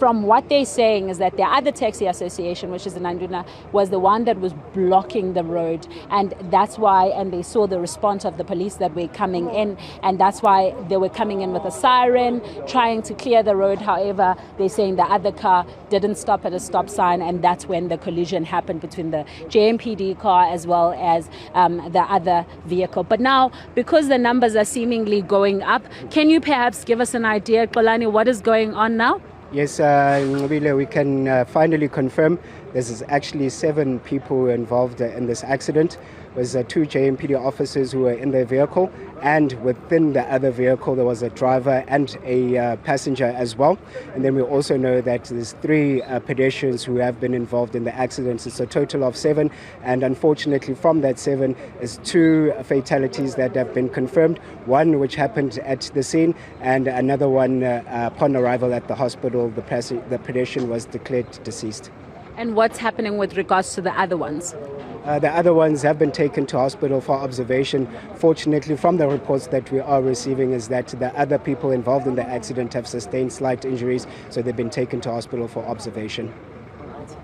from what they're saying is that the other taxi association, which is the Nanduna, was the one that was blocking the road, and that's why, and they saw the response of the police that were coming in, and that's why they were coming in with a siren, trying to clear the road. However, they're saying the other car didn't stop at a stop sign, and that's when the collision happened between the JMPD car as well as the other vehicle. But now, because the numbers are seemingly going up, can you perhaps give us an idea, Xolani, what is going on now? Yes, we can finally confirm there's actually 7 people involved in this accident. There was 2 JMPD officers who were in their vehicle, and within the other vehicle there was a driver and a passenger as well. And then we also know that there's 3 pedestrians who have been involved in the accident. It's a total of 7, and unfortunately from that 7 is 2 fatalities that have been confirmed. One which happened at the scene, and another one upon arrival at the hospital. The pedestrian was declared deceased. And what's happening with regards to the other ones? The other ones have been taken to hospital for observation. Fortunately, from the reports that we are receiving, is that the other people involved in the accident have sustained slight injuries, so they've been taken to hospital for observation.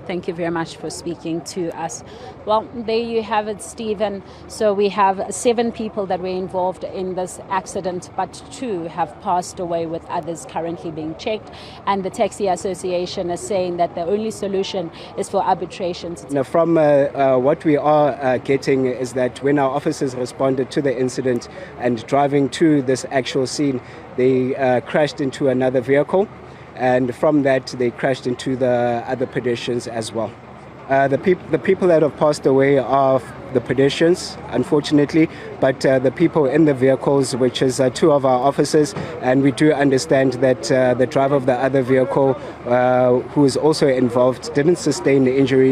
Thank you very much for speaking to us. Well, there you have it, Stephen. So we have 7 people that were involved in this accident, but 2 have passed away, with others currently being checked. And the Taxi Association is saying that the only solution is for arbitration. Now, from what we are getting is that when our officers responded to the incident and driving to this actual scene, they crashed into another vehicle. And from that, they crashed into the other pedestrians as well. The people that have passed away are the pedestrians, unfortunately, but the people in the vehicles, which is 2 of our officers, and we do understand that the driver of the other vehicle, who is also involved, didn't sustain the injuries.